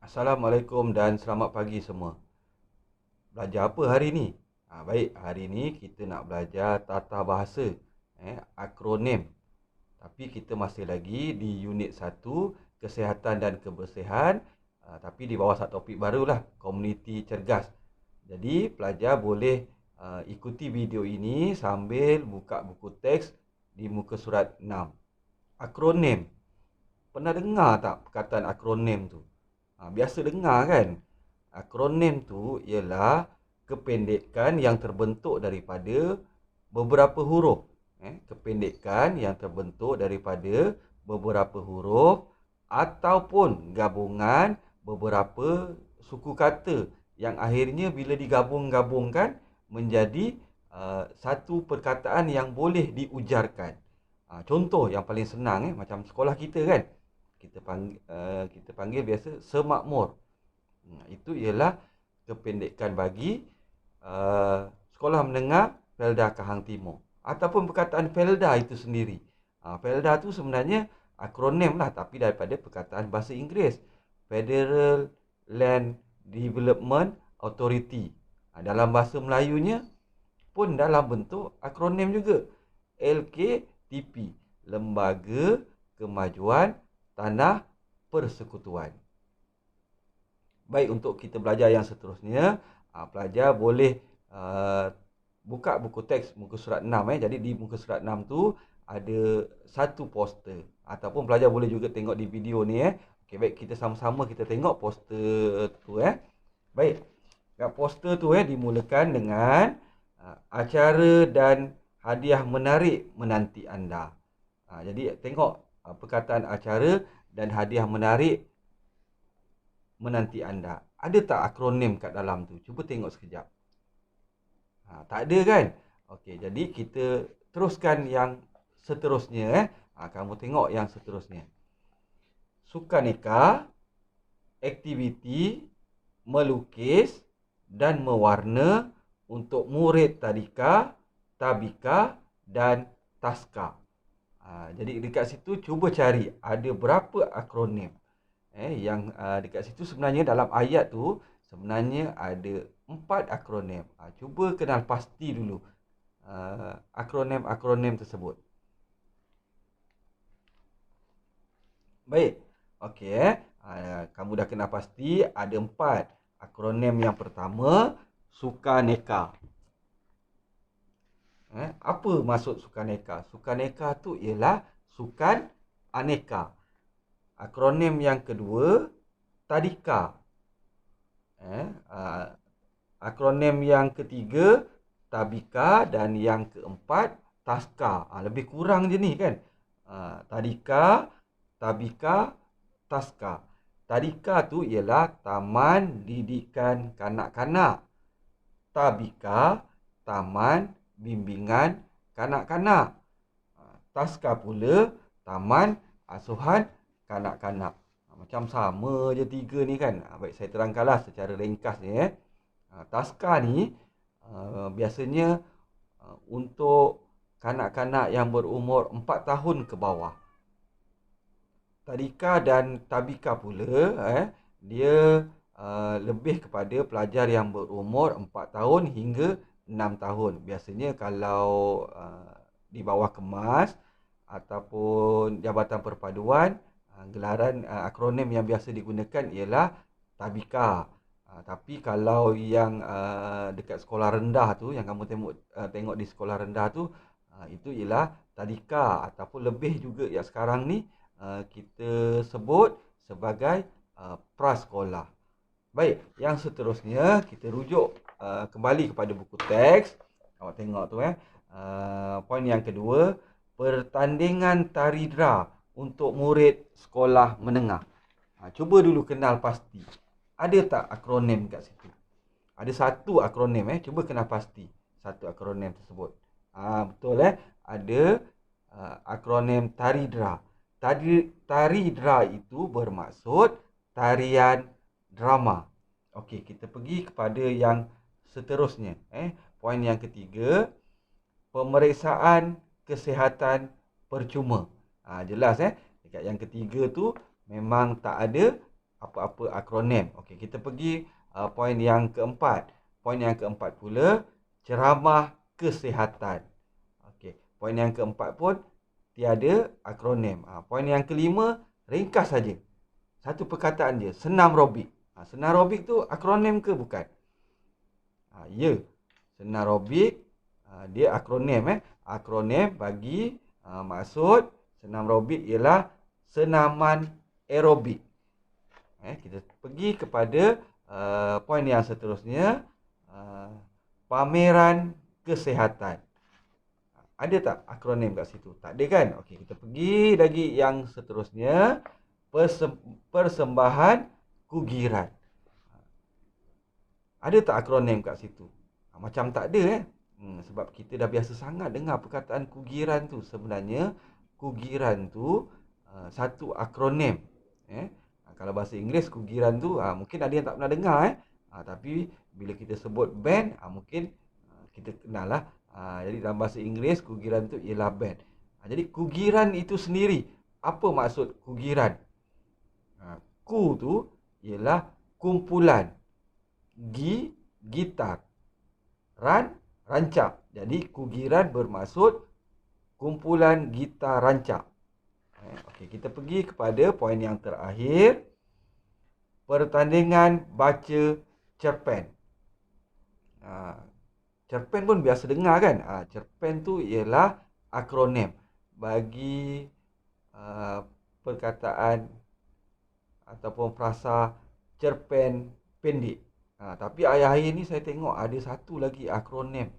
Assalamualaikum dan selamat pagi semua. Belajar apa hari ni? Baik, hari ni kita nak belajar tata bahasa, akronim. Tapi kita masih lagi di unit 1, kesihatan dan kebersihan. Tapi di bawah satu topik barulah, komuniti cergas. Jadi pelajar boleh ikuti video ini sambil buka buku teks di muka surat 6. Akronim. Pernah dengar tak perkataan akronim tu? Biasa dengar kan? Akronim tu ialah kependekan yang terbentuk daripada beberapa huruf. Kependekan yang terbentuk daripada beberapa huruf ataupun gabungan beberapa suku kata yang akhirnya bila digabung-gabungkan menjadi satu perkataan yang boleh diujarkan. Contoh yang paling senang macam sekolah kita kan. Kita panggil biasa semakmur. Itu ialah kependekan bagi sekolah menengah Felda Kahang Timur ataupun perkataan Felda itu sendiri. Felda tu sebenarnya akronim lah, tapi daripada perkataan bahasa Inggeris, Federal Land Development Authority. Dalam bahasa Melayunya pun dalam bentuk akronim juga, LKTP, Lembaga Kemajuan Tanah Persekutuan. Baik, untuk kita belajar yang seterusnya, pelajar boleh buka buku teks muka surat 6. Jadi di muka surat 6 tu ada satu poster, ataupun pelajar boleh juga tengok di video ni. Okey, baik, kita sama-sama kita tengok poster tu. Baik, kat poster tu dimulakan dengan acara dan hadiah menarik menanti anda. Jadi tengok perkataan acara dan hadiah menarik menanti anda. Ada tak akronim kat dalam tu? Cuba tengok sekejap. Tak ada kan? Okey, jadi kita teruskan yang seterusnya. Kamu tengok yang seterusnya. Sukaneka, aktiviti melukis dan mewarna untuk murid tadika, tabika dan taska. Jadi dekat situ cuba cari ada berapa akronim. Yang dekat situ sebenarnya dalam ayat tu sebenarnya ada 4 akronim. Cuba kenal pasti dulu akronim-akronim tersebut. Baik. Okey, kamu dah kenal pasti ada 4 akronim. Yang pertama, Sukaneka. Apa maksud Sukaneka? Sukaneka tu ialah sukan aneka. Akronim yang kedua, Tadika. Akronim yang ketiga, Tabika, dan yang keempat, Taska. Lebih kurang je ni kan. Tadika, Tabika, Taska. Tadika tu ialah Taman Didikan Kanak-kanak. Tabika, Taman Bimbingan Kanak-kanak. Taska pula Taman Asuhan Kanak-kanak. Macam sama je tiga ni kan. Baik, saya terangkanlah secara ringkas ni. Taska ni biasanya untuk kanak-kanak yang berumur 4 tahun ke bawah. Tadika dan Tabika pula dia lebih kepada pelajar yang berumur 4 tahun hingga 6 tahun. Biasanya kalau di bawah kemas ataupun Jabatan Perpaduan, gelaran akronim yang biasa digunakan ialah Tabika. Tapi kalau yang dekat sekolah rendah tu, yang kamu tengok di sekolah rendah tu, itu ialah Tadika, ataupun lebih juga yang sekarang ni kita sebut sebagai prasekolah. Baik, yang seterusnya kita rujuk kembali kepada buku teks. Awak tengok tu poin yang kedua, pertandingan tari dra untuk murid sekolah menengah. Cuba dulu kenal pasti. Ada tak akronim kat situ? Ada satu akronim. Cuba kenal pasti satu akronim tersebut. Betul Ada akronim tari dra. Tari dra itu bermaksud tarian drama. Okey, kita pergi kepada yang seterusnya. Poin yang ketiga, pemeriksaan kesihatan percuma. Jelas dekat yang ketiga tu memang tak ada apa-apa akronim. Okey, kita pergi poin yang keempat. Poin yang keempat pula, ceramah kesihatan. Okey, poin yang keempat pun tiada akronim. Poin yang kelima, ringkas saja. Satu perkataan je, senam robik. Senam robik tu akronim ke bukan? Ya, senam robik dia akronim Akronim bagi maksud senam robik ialah senaman aerobik. Kita pergi kepada poin yang seterusnya, pameran kesihatan. Ada tak akronim kat situ? Tak ada kan? Okey, kita pergi lagi yang seterusnya, persembahan kugiran. Ada tak akronim kat situ? Macam tak ada sebab kita dah biasa sangat dengar perkataan kugiran tu. Sebenarnya kugiran tu satu akronim. Kalau bahasa Inggeris kugiran tu mungkin ada yang tak pernah dengar tapi bila kita sebut band mungkin kita kenal lah. Jadi dalam bahasa Inggeris kugiran tu ialah band. Jadi kugiran itu sendiri, apa maksud kugiran? Ku tu ialah kumpulan, gitar, rancak. Jadi kugiran bermaksud kumpulan gitar rancak. Okey, kita pergi kepada poin yang terakhir, pertandingan baca cerpen. Cerpen pun biasa dengar kan? Cerpen tu ialah akronim bagi perkataan ataupun frasa cerpen pendek. Tapi akhir-akhir ni saya tengok ada satu lagi akronim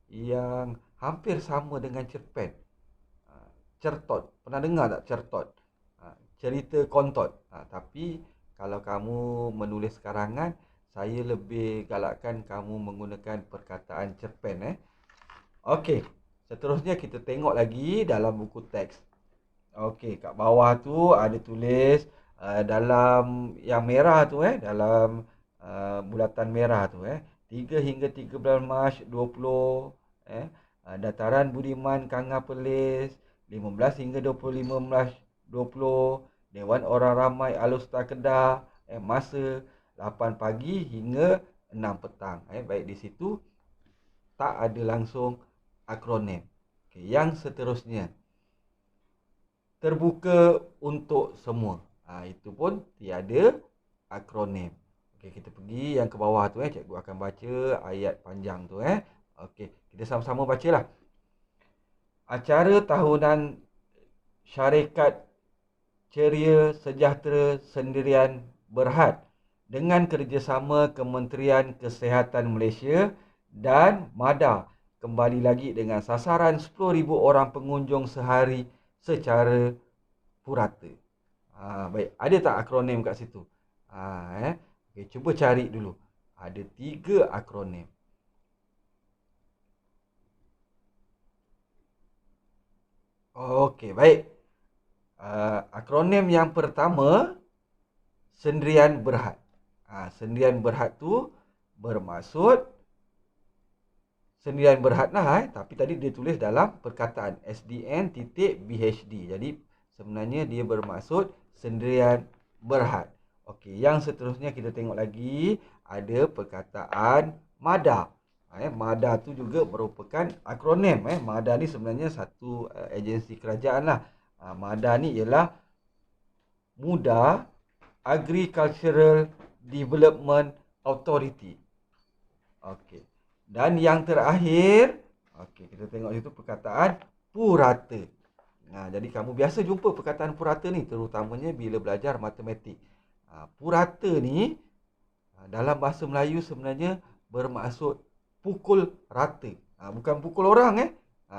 yang hampir sama dengan cerpen. Certot. Pernah dengar tak certot? Cerita kontot. Tapi kalau kamu menulis karangan, saya lebih galakkan kamu menggunakan perkataan cerpen. Okey, seterusnya kita tengok lagi dalam buku teks. Okey, kat bawah tu ada tulis dalam yang merah tu dalam bulatan merah tu 3 hingga 13 Mac 20 Dataran Budiman Kanga Perlis, 15 hingga 25 Mac 20 Dewan Orang Ramai Alustar Kedah, masa 8 pagi hingga 6 petang. Baik, di situ tak ada langsung akronim. Okay, yang seterusnya, terbuka untuk semua. Itu pun tiada akronim. Okey, kita pergi yang ke bawah tu cikgu akan baca ayat panjang tu Okey, kita sama-sama bacalah. Acara tahunan Syarikat Ceria Sejahtera Sendirian Berhad dengan kerjasama Kementerian Kesihatan Malaysia dan MADA kembali lagi dengan sasaran 10,000 orang pengunjung sehari secara purata. Baik, ada tak akronim kat situ? Okay, cuba cari dulu. Ada 3 akronim. Okey, baik. Akronim yang pertama, Sendirian Berhad. Sendirian Berhad tu bermaksud Sendirian Berhad lah tapi tadi dia tulis dalam perkataan SDN.BHD. Jadi sebenarnya dia bermaksud Sendirian Berhad. Okey, yang seterusnya kita tengok lagi ada perkataan MADA. MADA tu juga merupakan akronim. MADA ni sebenarnya satu agensi kerajaan lah. MADA ni ialah Muda Agricultural Development Authority. Okey. Dan yang terakhir, okey, kita tengok situ perkataan purata. Jadi kamu biasa jumpa perkataan purata ni terutamanya bila belajar matematik. Purata ni dalam bahasa Melayu sebenarnya bermaksud pukul rata. Bukan pukul orang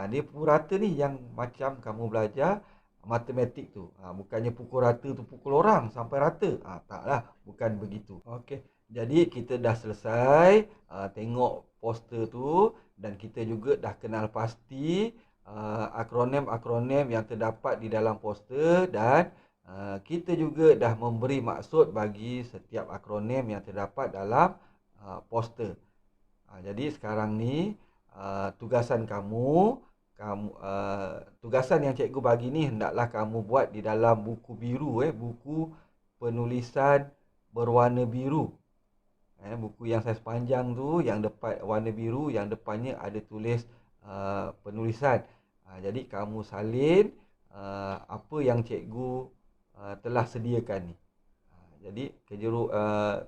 dia purata ni yang macam kamu belajar matematik tu. Bukannya pukul rata tu pukul orang sampai rata. Taklah, bukan begitu. Okey. Jadi kita dah selesai tengok poster tu dan kita juga dah kenal pasti akronim-akronim yang terdapat di dalam poster dan kita juga dah memberi maksud bagi setiap akronim yang terdapat dalam poster. Jadi sekarang ni tugasan tugasan yang cikgu bagi ni hendaklah kamu buat di dalam buku biru buku penulisan berwarna biru. Buku yang saiz panjang tu, yang depan warna biru, yang depannya ada tulis penulisan. Jadi kamu salin apa yang cikgu telah sediakan ni. Jadi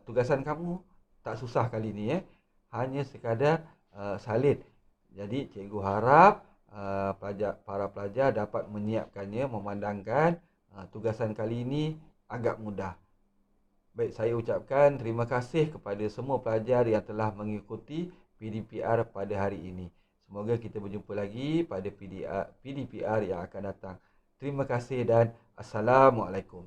tugasan kamu tak susah kali ni, hanya sekadar salin. Jadi cikgu harap para pelajar dapat menyiapkannya, memandangkan tugasan kali ini agak mudah. Baik, saya ucapkan terima kasih kepada semua pelajar yang telah mengikuti PDPR pada hari ini. Semoga kita berjumpa lagi pada PDPR yang akan datang. Terima kasih dan Assalamualaikum.